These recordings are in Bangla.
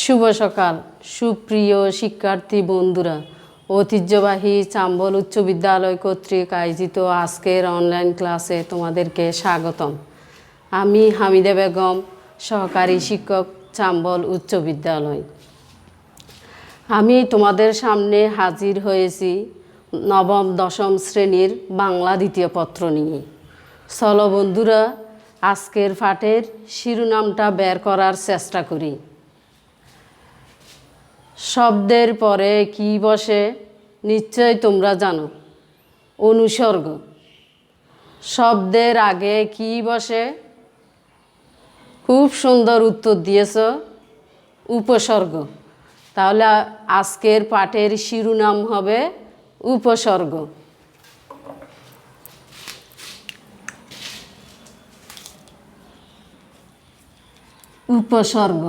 শুভ সকাল সুপ্রিয় শিক্ষার্থী বন্ধুরা, ঐতিহ্যবাহী চাম্বল উচ্চ বিদ্যালয় কর্তৃক আয়োজিত আজকের অনলাইন ক্লাসে তোমাদেরকে স্বাগতম। আমি হামিদা বেগম, সহকারী শিক্ষক, চাম্বল উচ্চ বিদ্যালয়। আমি তোমাদের সামনে হাজির হয়েছি নবম দশম শ্রেণীর বাংলা দ্বিতীয় পত্র নিয়ে। চলো বন্ধুরা, আজকের পাঠের শিরোনামটা বের করার চেষ্টা করি। শব্দের পরে কি বসে নিশ্চয় তোমরা জানো, অনুসর্গ। শব্দের আগে কি বসে? খুব সুন্দর উত্তর দিয়েছ, উপসর্গ। তাহলে আজকের পাঠের শিরোনাম হবে উপসর্গ। উপসর্গ।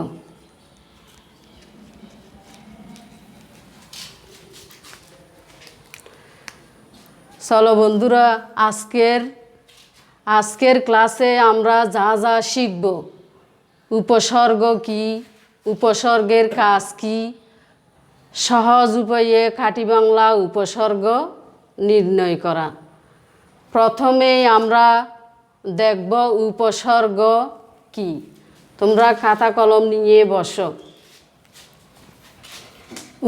চলো বন্ধুরা, আজকের ক্লাসে আমরা যা যা শিখব, উপসর্গ কি, উপসর্গের কাজ কি, সহজ উপায়ে খাঁটি বাংলা উপসর্গ নির্ণয় করা। প্রথমেই আমরা দেখব উপসর্গ কি। তোমরা খাতা কলম নিয়ে বসো।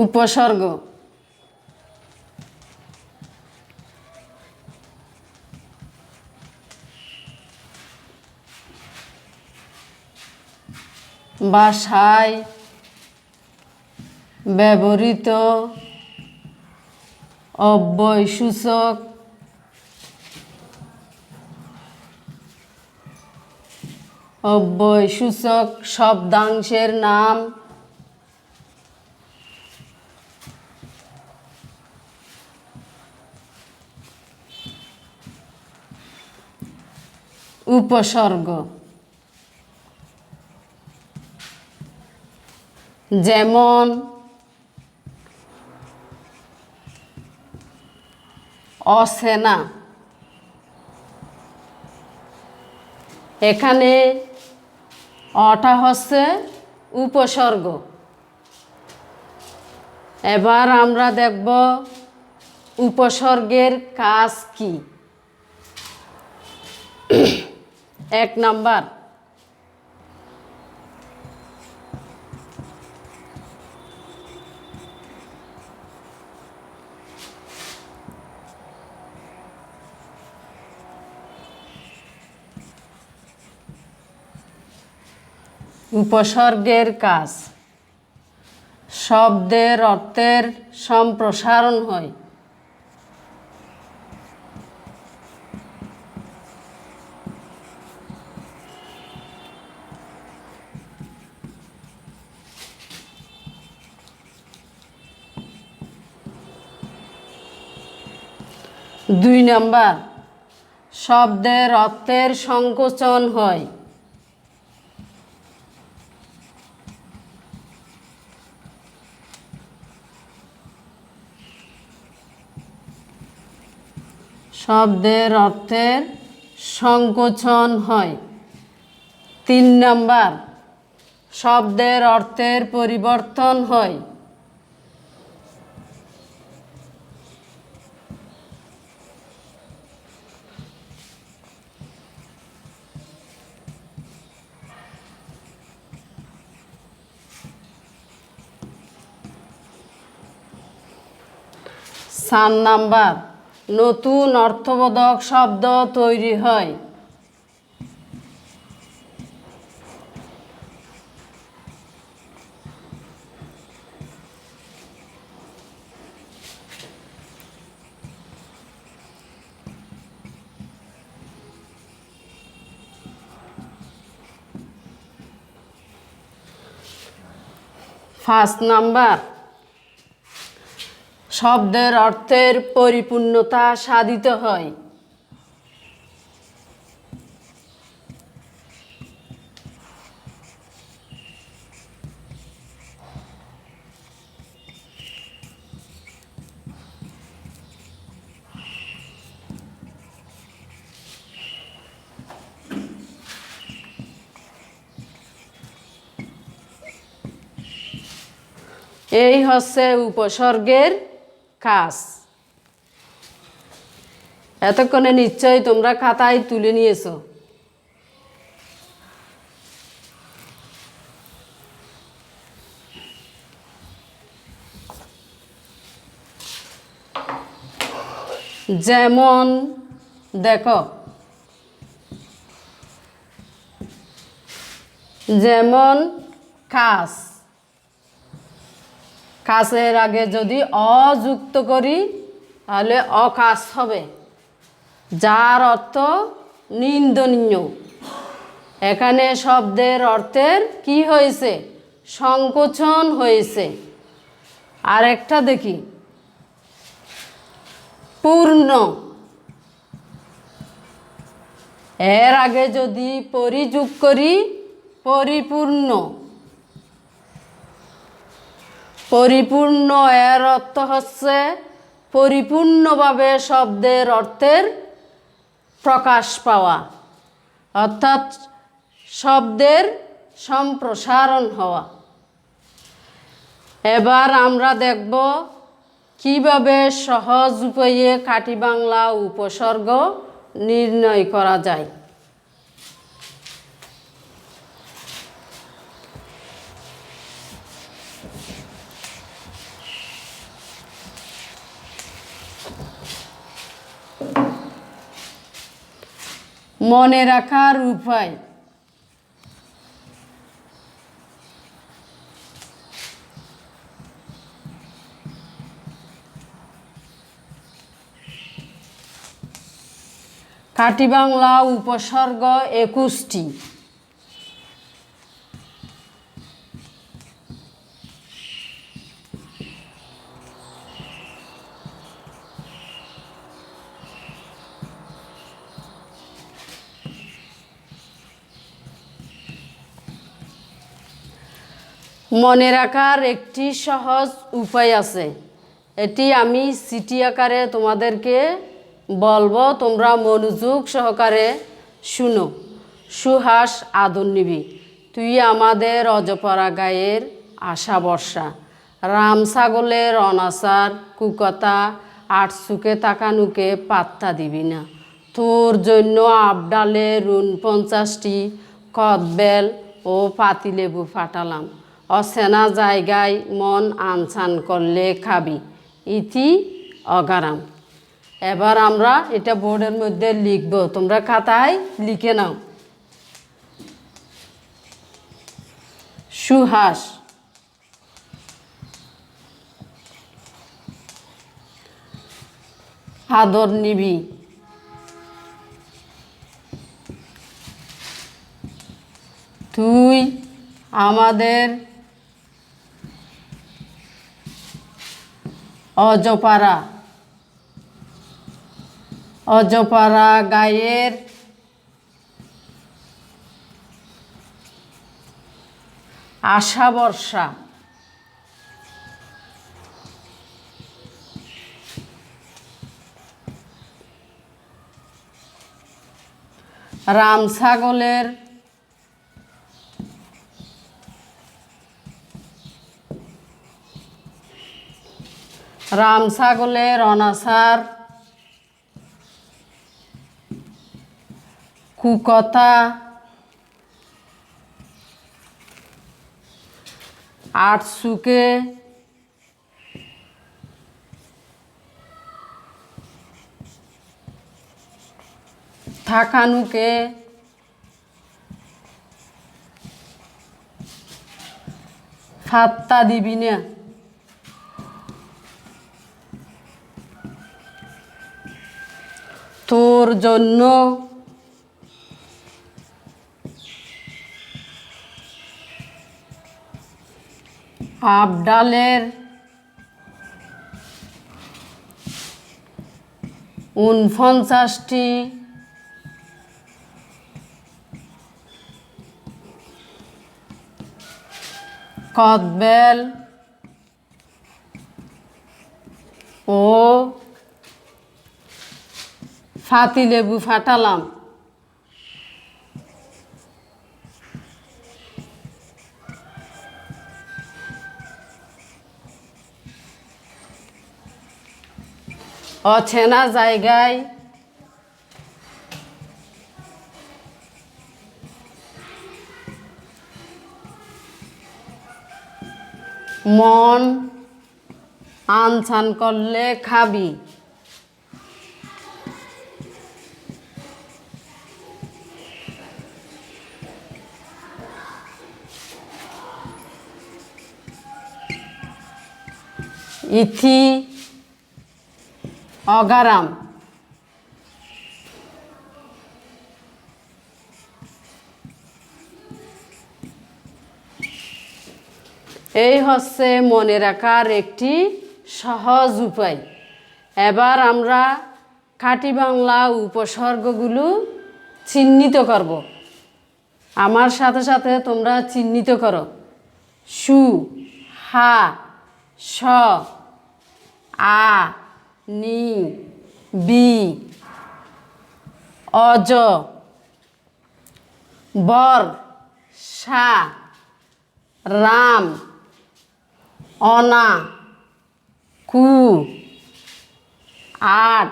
উপসর্গ ভাষায় ব্যবহৃত অব্যয়সূচক শব্দাংশের নাম। উপসর্গ যেমন অচেনা। এখানে অটা হচ্ছে উপসর্গ। এবার আমরা দেখব উপসর্গের কাজ কি। 1 নাম্বার, উপসর্গের কাজ শব্দের অর্থের সম্প্রসারণ হয়। দুই নাম্বার, শব্দের অর্থের সংকোচন হয়। শব্দের অর্থের সংকোচন হয়। 3 নাম্বার, শব্দের অর্থের পরিবর্তন হয়। চার নাম্বার, নতুন অর্থবোধক শব্দ তৈরি হয়। পাঁচ নাম্বার, শব্দের অর্থের পরিপূর্ণতা সাধিত হয়। এই হচ্ছে উপসর্গের কাজ। এতক্ষণে নিশ্চয়ই তোমরা খাতায় তুলে নিয়েছো। যেমন দেখো, যেমন কাজ, কাজের আগে যদি অযুক্ত করি তাহলে অকাজ হবে, যার অর্থ নিন্দনীয়। এখানে শব্দের অর্থের কি হয়েছে? সংকোচন হয়েছে। আরেকটা দেখি, পূর্ণ, এর আগে যদি পরিযোগ করি পরিপূর্ণ। পরিপূর্ণ এর অর্থ হচ্ছে পরিপূর্ণভাবে শব্দের অর্থের প্রকাশ পাওয়া, অর্থাৎ শব্দের সম্প্রসারণ হওয়া। এবার আমরা দেখব কিভাবে সহজ উপায়ে খাঁটি বাংলা উপসর্গ নির্ণয় করা যায়। মনে রাখার উপায়, খাঁটি বাংলা উপসর্গ 21টি। মনে রাখার একটি সহজ উপায় আছে, এটি আমি চিঠি আকারে তোমাদেরকে বলবো, তোমরা মনোযোগ সহকারে শুনো। সুহাস আদর নিবি, তুই আমাদের অজপরা গায়ের আশা ভরসা। রাম ছাগলের অনাচার কুকথা, আটচুকে তাকানুকে পাত্তা দিবি না। তোর জন্য আবডালে রুন 50টি, কদবেল ও পাতিলেবু ফাটালাম। অচেনা জায়গায় মন আনছান করলে খাবি, ইতি অগারাম। এবার আমরা এটা বোর্ডের মধ্যে লিখব, তোমরা খাতায় লিখে নাও। সুহাস, আদর নিবি, তুই আমাদের অজপাড়া গায়ের আশা ভরসা। রাম ছাগলের অনাচার কুকথা, আটচুকে থাকানুকে ফাত্তা দিবি না। তোর জন্য আবডালের 49টি, কদবেল ও পাতিলেবু ফাটালাম। অচেনা জায়গায় মন আনচান করলে খাবি। ইথি অগারাম। এই হচ্ছে মনে রাখার একটি সহজ উপায়। এবার আমরা খাঁটি বাংলা উপসর্গগুলো চিহ্নিত করব। আমার সাথে সাথে তোমরা চিহ্নিত করো। সু, হা, স, আ, নি, বি, অজ, বর, সা, রাম, অনা, কু, আট,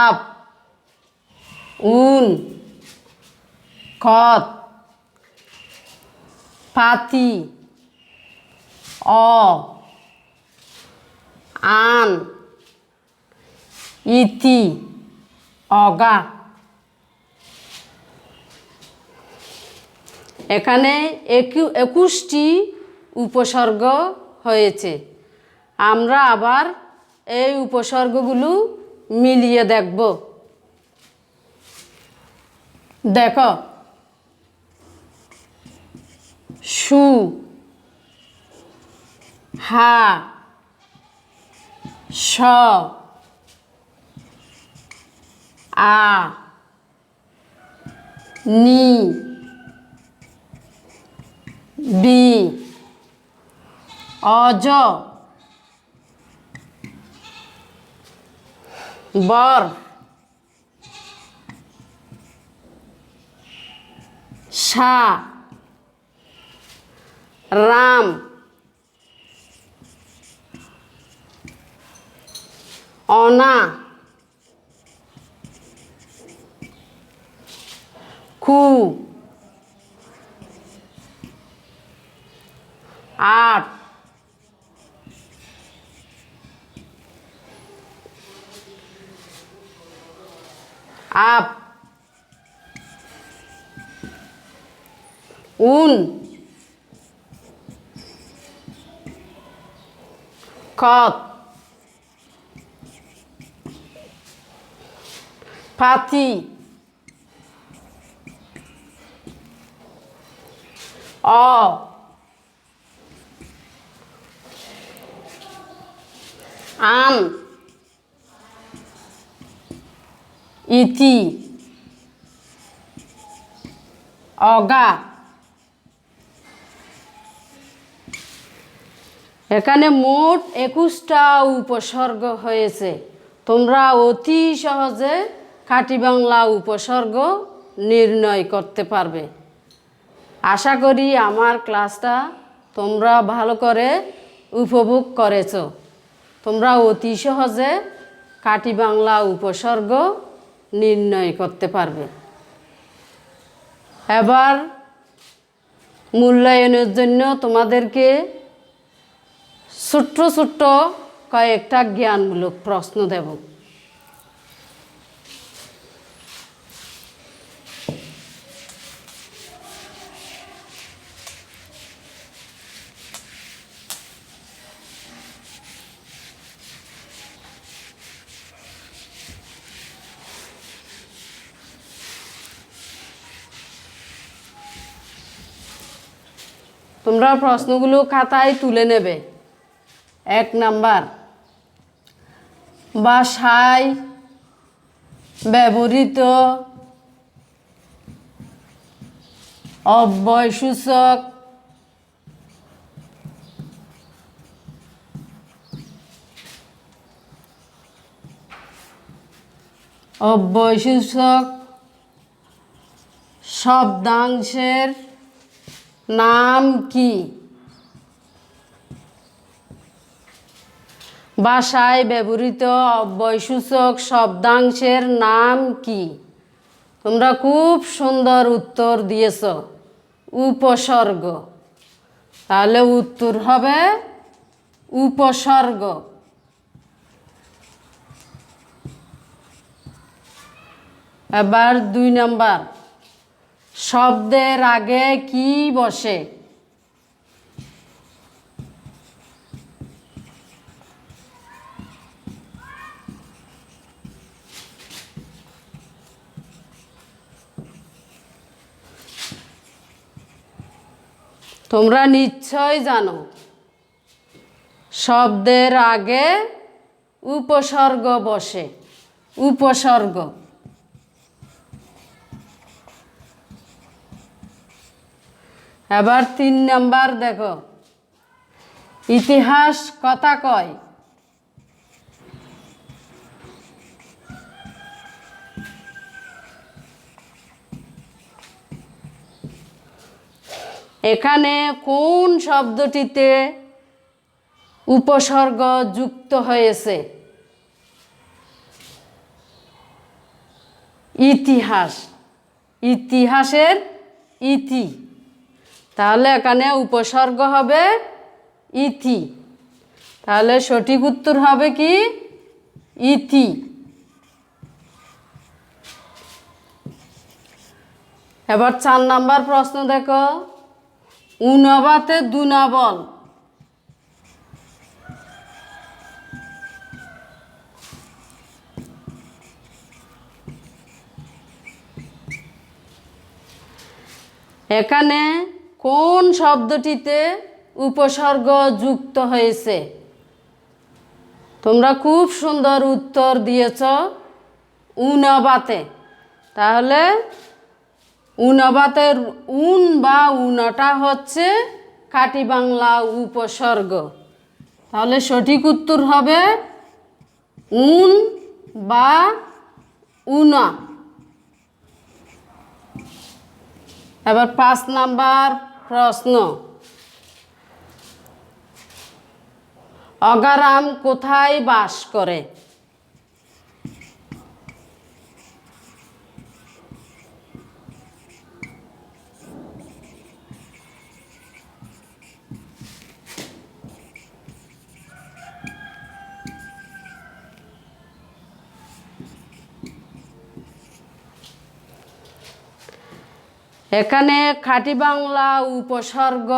আপ, উন, খত, পাতি, অ, আন, ইতি, অগা। এখানে 21টি উপসর্গ হয়েছে। আমরা আবার এই উপসর্গগুলো মিলিয়ে দেখব। দেখো, সু, হা, স, আ, নি, বি, অজ, বর, সা, রাম, অনা, কু, আট, আপ, উন, খত, পাতি, অ, আন, ইতি, অগা। এখানে মোট 21টা উপসর্গ হয়েছে। তোমরা অতি সহজে খাঁটি বাংলা উপসর্গ নির্ণয় করতে পারবে। আশা করি আমার ক্লাসটা তোমরা ভালো করে উপভোগ করেছ। তোমরা অতি সহজে খাঁটি বাংলা উপসর্গ নির্ণয় করতে পারবে। এবার মূল্যায়নের জন্য তোমাদেরকে ছোট্ট ছোট্ট কয়েকটা জ্ঞানমূলক প্রশ্ন দেব। তোমরা প্রশ্নগুলো খাতায় তুলে নেবে। 1 নাম্বার, ভাষায় ব্যবহৃত অব্যয়সূচক শব্দাংশের নাম কি? ভাষায় ব্যবহৃত অব্যয়সূচক শব্দাংশের নাম কি? তোমরা খুব সুন্দর উত্তর দিয়েছ, উপসর্গ। তাহলে উত্তর হবে উপসর্গ। এবার 2 নাম্বার, শব্দের আগে কি বসে? তোমরা নিশ্চয় জানো, শব্দের আগে উপসর্গ বসে, উপসর্গ। এবার 3 নাম্বার দেখো, ইতিহাস কথা কয়। এখানে কোন শব্দটিতে উপসর্গ যুক্ত হয়েছে? ইতিহাস, ইতিহাসের ইতি। তাহলে এখানে উপসর্গ হবে ইতি। তাহলে সঠিক উত্তর হবে কি? ইতি। এবার 4 নাম্বার প্রশ্ন দেখো, উনবাতে দুনা বল। এখানে কোন শব্দটিতে উপসর্গ যুক্ত হয়েছে? তোমরা খুব সুন্দর উত্তর দিয়েছ, উনবাতে। তাহলে উনবাতের উন বা উনটা হচ্ছে খাঁটি বাংলা উপসর্গ। তাহলে সঠিক উত্তর হবে উন বা উনা। এবার 5 নাম্বার প্রশ্ন, অগারাম কোথায় বাস করে? এখানে খাঁটি বাংলা উপসর্গ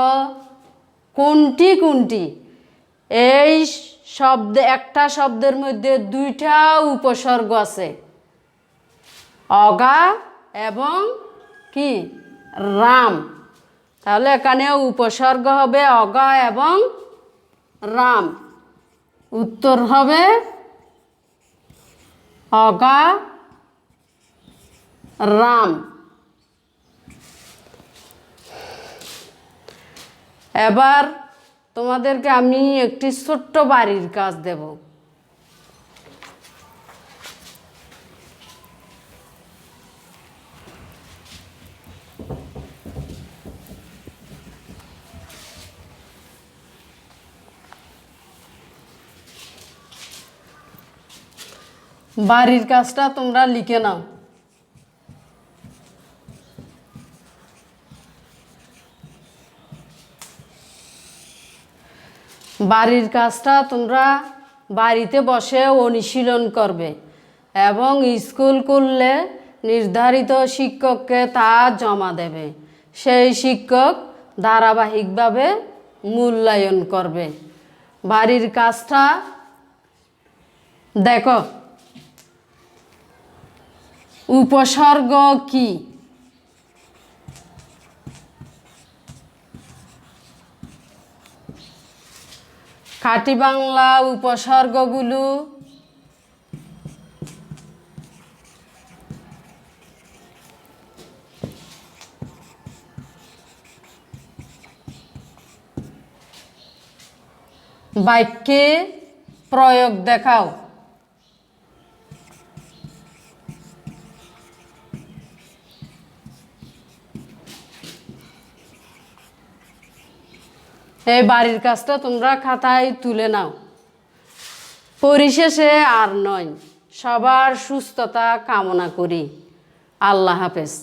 কোনটি কোনটি? এই শব্দে, একটা শব্দের মধ্যে 2টা উপসর্গ আছে, অগা এবং কি রাম। তাহলে এখানে উপসর্গ হবে অগা এবং রাম। উত্তর হবে অগা রাম। এবার তোমাদেরকে আমি একটি ছোট্ট বাড়ির কাজ দেব। বাড়ির কাজটা তোমরা লিখে নাও। বাড়ির কাজটা তোমরা বাড়িতে বসে অনুশীলন করবে এবং স্কুল করলে নির্ধারিত শিক্ষককে তা জমা দেবে। সেই শিক্ষক ধারাবাহিকভাবে মূল্যায়ন করবে। বাড়ির কাজটা দেখো, উপসর্গ কি? খাঁটি বাংলা উপসর্গগুলো বাক্যে প্রয়োগ দেখাও। এই বাড়ির কাজটা তোমরা খাতায় তুলে নাও। পরিশেষে আর নয়, সবার সুস্থতা কামনা করি। আল্লাহ হাফেজ।